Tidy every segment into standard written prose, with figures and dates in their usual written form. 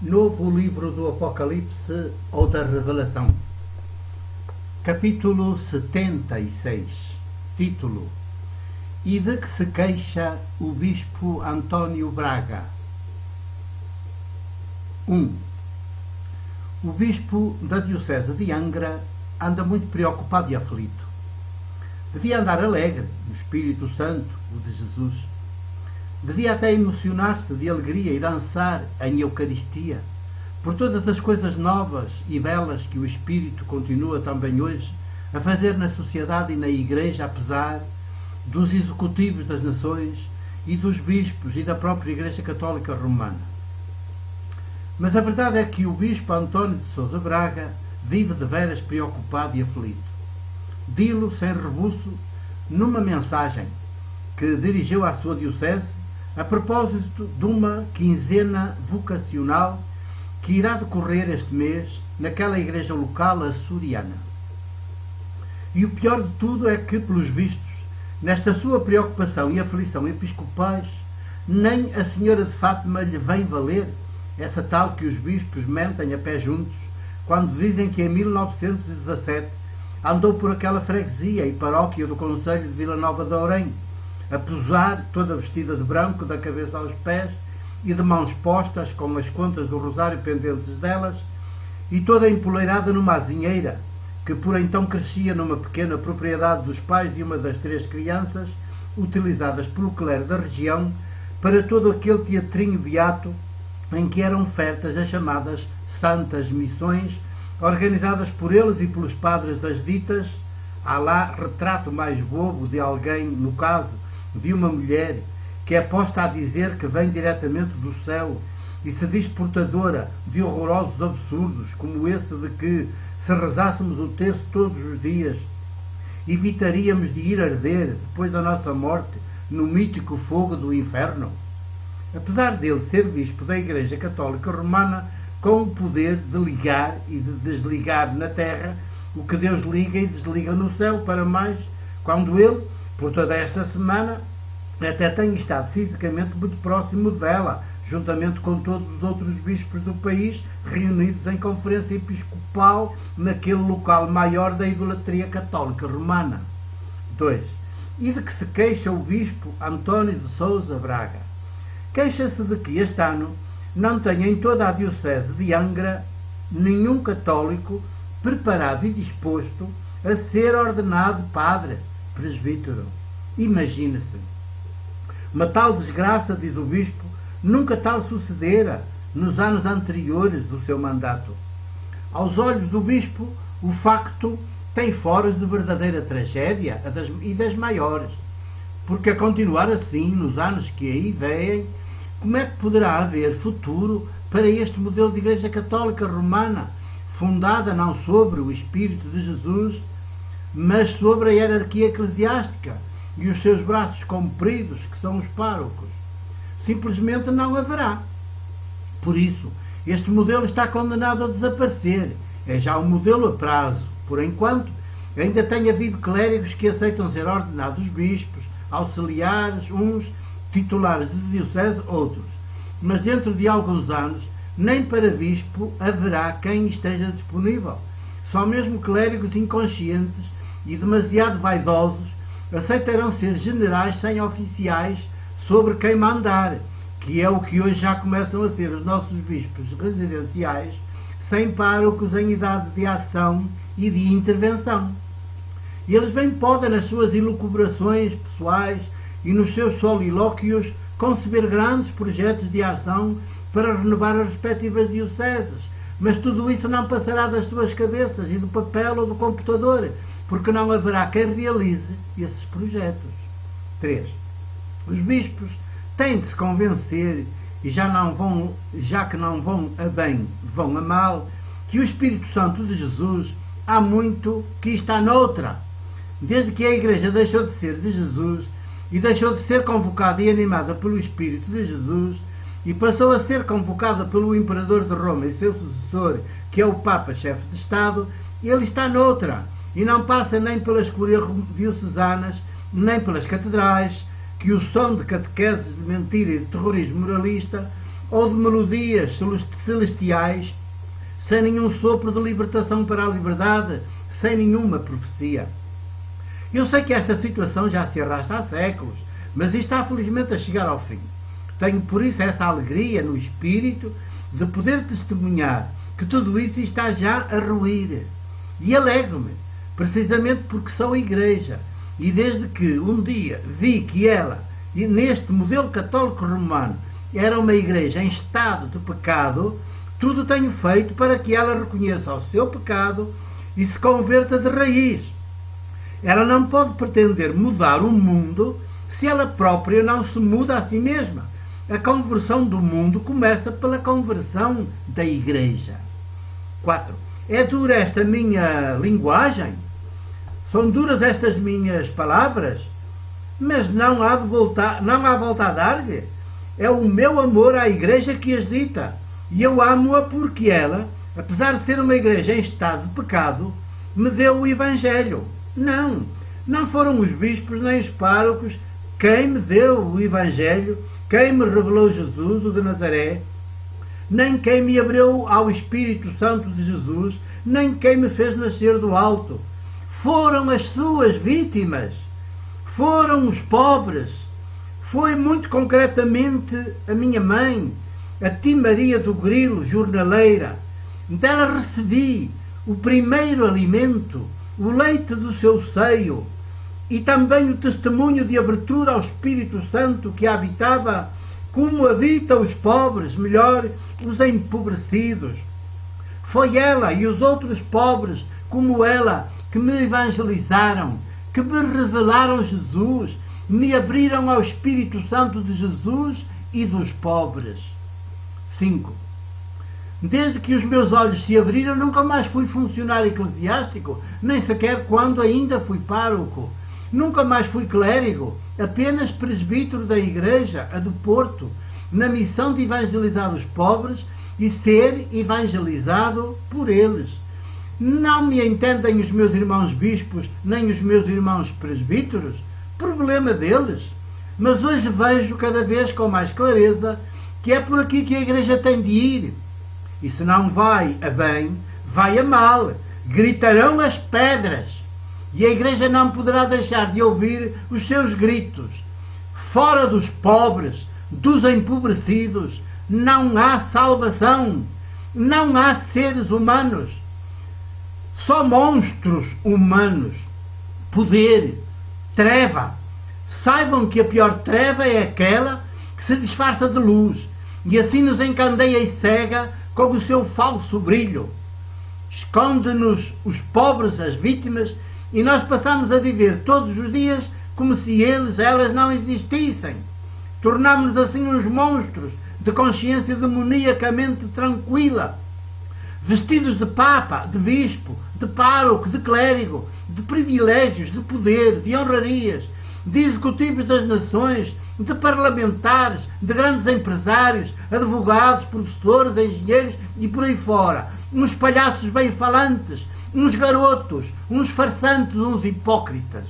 Novo livro do Apocalipse ou da Revelação. Capítulo 76. Título: E de que se queixa o Bispo António Braga? 1. O Bispo da Diocese de Angra anda muito preocupado e aflito. Devia andar alegre, no Espírito Santo, o de Jesus. Devia até emocionar-se de alegria e dançar em Eucaristia, por todas as coisas novas e belas que o Espírito continua também hoje a fazer na sociedade e na Igreja, apesar dos executivos das nações e dos bispos e da própria Igreja Católica Romana. Mas a verdade é que o Bispo António de Sousa Braga vive de veras preocupado e aflito. Dilo sem rebuço numa mensagem que dirigiu à sua diocese a propósito de uma quinzena vocacional que irá decorrer este mês naquela igreja local açoriana. E o pior de tudo é que, pelos vistos, nesta sua preocupação e aflição episcopais, nem a Senhora de Fátima lhe vem valer, essa tal que os bispos mentem a pé juntos, quando dizem que em 1917 andou por aquela freguesia e paróquia do concelho de Vila Nova de Ourém, a posar, toda vestida de branco, da cabeça aos pés, e de mãos postas, com as contas do rosário pendentes delas, e toda empoleirada numa azinheira, que por então crescia numa pequena propriedade dos pais de uma das 3 crianças, utilizadas pelo clero da região, para todo aquele teatrinho beato em que eram feitas as chamadas Santas Missões, organizadas por eles e pelos padres das ditas. Há lá retrato mais bobo de alguém, no caso de uma mulher, que é posta a dizer que vem diretamente do céu e se diz portadora de horrorosos absurdos, como esse de que, se rezássemos o terço todos os dias, evitaríamos de ir arder, depois da nossa morte, no mítico fogo do inferno. Apesar dele ser bispo da Igreja Católica Romana, com o poder de ligar e de desligar na terra o que Deus liga e desliga no céu, para mais quando ele, por toda esta semana, até tem estado fisicamente muito próximo dela, juntamente com todos os outros bispos do país, reunidos em conferência episcopal naquele local maior da idolatria católica romana. 2. E de que se queixa o Bispo António de Sousa Braga? Queixa-se de que este ano não tem em toda a Diocese de Angra nenhum católico preparado e disposto a ser ordenado padre, presbítero. Imagine-se. Uma tal desgraça, diz o Bispo, nunca tal sucedera nos anos anteriores do seu mandato. Aos olhos do Bispo, o facto tem foros de verdadeira tragédia e das maiores, porque a continuar assim, nos anos que aí vêm, como é que poderá haver futuro para este modelo de Igreja Católica Romana, fundada não sobre o Espírito de Jesus, mas sobre a hierarquia eclesiástica e os seus braços compridos, que são os párocos? Simplesmente não haverá. Por isso, este modelo está condenado a desaparecer. É já um modelo a prazo. Por enquanto, ainda tem havido clérigos que aceitam ser ordenados bispos, auxiliares, uns titulares de diocese, outros. Mas dentro de alguns anos, nem para bispo haverá quem esteja disponível. Só mesmo clérigos inconscientes e demasiado vaidosos aceitarão ser generais sem oficiais sobre quem mandar, que é o que hoje já começam a ser os nossos bispos residenciais, sem párocos em idade de ação e de intervenção. E eles bem podem, nas suas elucubrações pessoais e nos seus solilóquios, conceber grandes projetos de ação para renovar as respectivas dioceses, mas tudo isso não passará das suas cabeças e do papel ou do computador, porque não haverá quem realize esses projetos. 3. Os bispos têm de se convencer, e já que não vão a bem, vão a mal, que o Espírito Santo de Jesus há muito que está noutra. Desde que a Igreja deixou de ser de Jesus e deixou de ser convocada e animada pelo Espírito de Jesus e passou a ser convocada pelo Imperador de Roma e seu sucessor, que é o Papa Chefe de Estado, ele está noutra e não passa nem pelas curias diocesanas, nem pelas catedrais, que o som de catequeses de mentira e de terrorismo moralista ou de melodias celestiais, sem nenhum sopro de libertação para a liberdade, sem nenhuma profecia. Eu sei que esta situação já se arrasta há séculos, mas está felizmente a chegar ao fim. Tenho por isso essa alegria no espírito de poder testemunhar que tudo isso está já a ruir. E alegro-me, precisamente porque sou a Igreja, e desde que um dia vi que ela, neste modelo católico romano, era uma Igreja em estado de pecado, tudo tenho feito para que ela reconheça o seu pecado e se converta de raiz. Ela não pode pretender mudar o mundo se ela própria não se muda a si mesma. A conversão do mundo começa pela conversão da Igreja. 4. É dura esta minha linguagem? São duras estas minhas palavras? Mas não há volta a dar-lhe. É o meu amor à Igreja que as dita. E eu amo-a porque ela, apesar de ser uma Igreja em estado de pecado, me deu o Evangelho. Não foram os bispos nem os párocos quem me deu o Evangelho, quem me revelou Jesus, o de Nazaré, nem quem me abriu ao Espírito Santo de Jesus, nem quem me fez nascer do alto. Foram as suas vítimas, foram os pobres, foi muito concretamente a minha mãe, a Ti Maria do Grilo, jornaleira. Dela recebi o primeiro alimento, o leite do seu seio, e também o testemunho de abertura ao Espírito Santo que a habitava, como habita os pobres, melhor, os empobrecidos. Foi ela e os outros pobres, como ela, que me evangelizaram, que me revelaram Jesus, me abriram ao Espírito Santo de Jesus e dos pobres. 5. Desde que os meus olhos se abriram, nunca mais fui funcionário eclesiástico, nem sequer quando ainda fui pároco. Nunca mais fui clérigo, apenas presbítero da Igreja, a do Porto, na missão de evangelizar os pobres e ser evangelizado por eles. Não me entendem os meus irmãos bispos, nem os meus irmãos presbíteros? Problema deles. Mas hoje vejo cada vez com mais clareza que é por aqui que a Igreja tem de ir. E se não vai a bem, vai a mal. Gritarão as pedras. E a Igreja não poderá deixar de ouvir os seus gritos. Fora dos pobres, dos empobrecidos, não há salvação. Não há seres humanos. Só monstros humanos. Poder, treva. Saibam que a pior treva é aquela que se disfarça de luz e assim nos encandeia e cega com o seu falso brilho. Esconde-nos os pobres, as vítimas, e nós passamos a viver todos os dias como se elas não existissem. Tornamos-nos assim uns monstros de consciência demoníacamente tranquila, vestidos de papa, de bispo, de pároco, de clérigo, de privilégios, de poder, de honrarias, de executivos das nações, de parlamentares, de grandes empresários, advogados, professores, engenheiros e por aí fora. Uns palhaços bem-falantes, uns garotos, uns farsantes, uns hipócritas.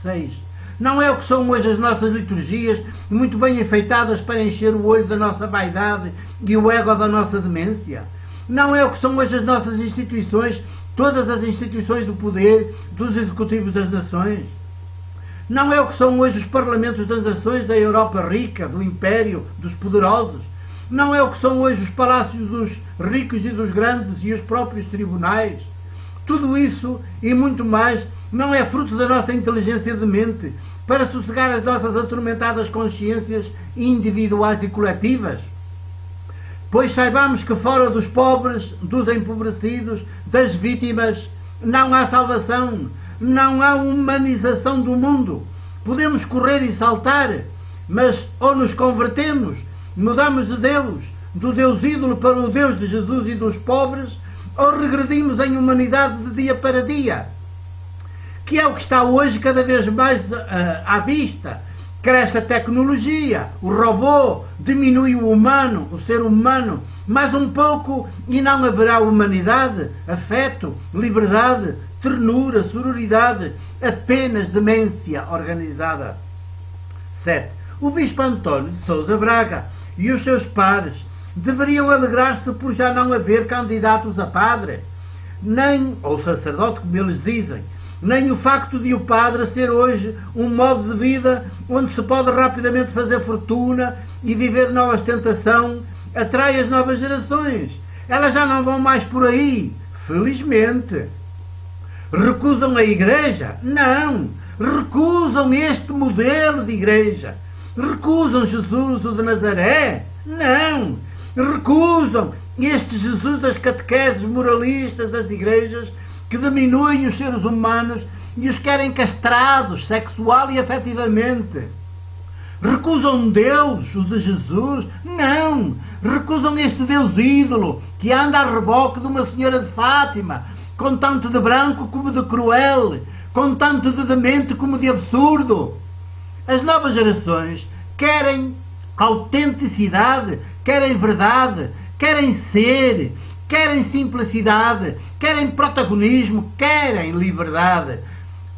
6. Não é o que são hoje as nossas liturgias, muito bem enfeitadas para encher o olho da nossa vaidade e o ego da nossa demência? Não é o que são hoje as nossas instituições, todas as instituições do poder, dos executivos das nações? Não é o que são hoje os parlamentos das nações da Europa rica, do império, dos poderosos? Não é o que são hoje os palácios dos ricos e dos grandes e os próprios tribunais? Tudo isso e muito mais não é fruto da nossa inteligência de mente para sossegar as nossas atormentadas consciências individuais e coletivas? Pois saibamos que fora dos pobres, dos empobrecidos, das vítimas, não há salvação, não há humanização do mundo. Podemos correr e saltar, mas ou nos convertemos, mudamos de Deus, do Deus ídolo para o Deus de Jesus e dos pobres, ou regredimos em humanidade de dia para dia, que é o que está hoje cada vez mais à vista. Cresce a tecnologia, o robô, diminui o humano, o ser humano, mais um pouco e não haverá humanidade, afeto, liberdade, ternura, sororidade, apenas demência organizada. 7. O bispo António de Sousa Braga e os seus pares deveriam alegrar-se por já não haver candidatos a padre, nem, ou sacerdote, como eles dizem, nem o facto de o padre ser hoje um modo de vida onde se pode rapidamente fazer fortuna e viver na ostentação atrai as novas gerações. Elas já não vão mais por aí, felizmente. Recusam a igreja? Não. Recusam este modelo de igreja. Recusam Jesus, o de Nazaré? Não. Recusam este Jesus das catequeses moralistas das igrejas que diminuem os seres humanos e os querem castrados sexual e afetivamente. Recusam Deus, o de Jesus? Não! Recusam este Deus ídolo que anda a reboque de uma senhora de Fátima, com tanto de branco como de cruel, com tanto de demente como de absurdo. As novas gerações querem autenticidade, querem verdade, querem ser, querem simplicidade, querem protagonismo, querem liberdade.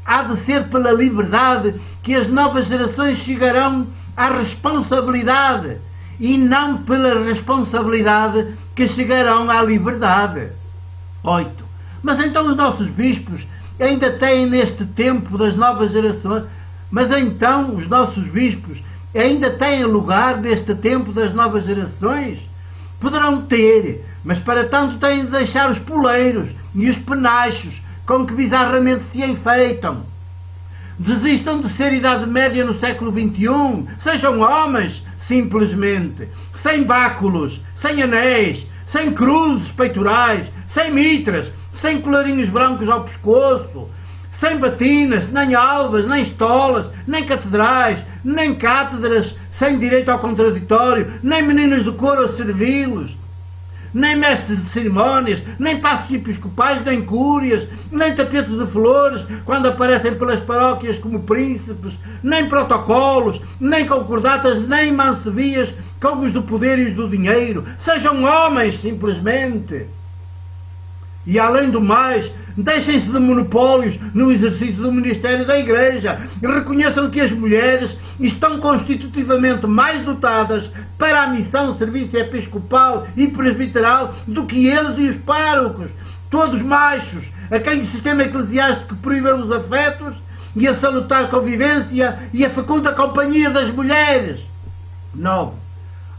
Há de ser pela liberdade que as novas gerações chegarão à responsabilidade e não pela responsabilidade que chegarão à liberdade. 8. Mas então os nossos bispos ainda têm neste tempo das novas gerações, mas então os nossos bispos ainda têm lugar neste tempo das novas gerações? Poderão ter, mas para tanto têm de deixar os poleiros e os penachos com que bizarramente se enfeitam. Desistam de ser Idade Média no século XXI. Sejam homens, simplesmente, sem báculos, sem anéis, sem cruzes peitorais, sem mitras, sem colarinhos brancos ao pescoço, sem batinas, nem albas, nem estolas, nem catedrais, nem cátedras sem direito ao contraditório, nem meninos de coro a servi-los, nem mestres de cerimónias, nem passos episcopais, nem cúrias, nem tapetes de flores, quando aparecem pelas paróquias como príncipes, nem protocolos, nem concordatas, nem mancebias como os do poder e os do dinheiro. Sejam homens, simplesmente. E, além do mais, deixem-se de monopólios no exercício do ministério da Igreja. Reconheçam que as mulheres estão constitutivamente mais dotadas para a missão, serviço episcopal e presbiteral do que eles e os párocos, todos machos, a quem o sistema eclesiástico proíbe os afetos e a salutar convivência e a fecunda companhia das mulheres. 9.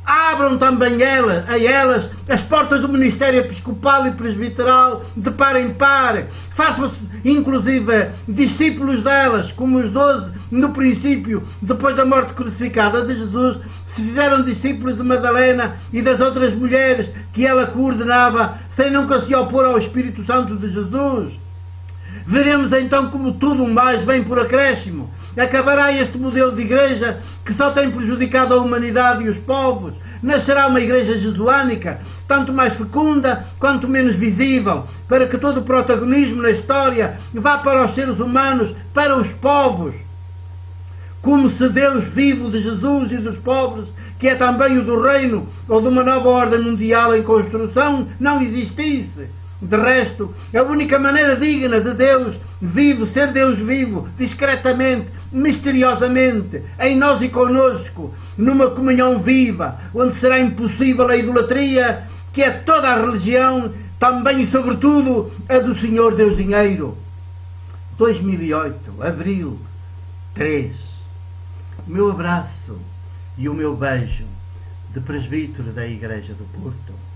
Abram também a elas as portas do ministério episcopal e presbiteral de par em par. Façam-se, inclusive, discípulos delas, como os 12, no princípio, depois da morte crucificada de Jesus, se fizeram discípulos de Madalena e das outras mulheres que ela coordenava, sem nunca se opor ao Espírito Santo de Jesus. Veremos então como tudo mais vem por acréscimo. Acabará este modelo de igreja que só tem prejudicado a humanidade e os povos. Nascerá uma igreja jesuânica, tanto mais fecunda quanto menos visível, para que todo o protagonismo na história vá para os seres humanos, para os povos. Como se Deus vivo de Jesus e dos pobres, que é também o do reino ou de uma nova ordem mundial em construção, não existisse. De resto, a única maneira digna de Deus vivo, ser Deus vivo, discretamente, misteriosamente, em nós e conosco, numa comunhão viva, onde será impossível a idolatria, que é toda a religião, também e sobretudo a do Senhor Deus Dinheiro. 2008, abril 3. O meu abraço e o meu beijo de presbítero da Igreja do Porto.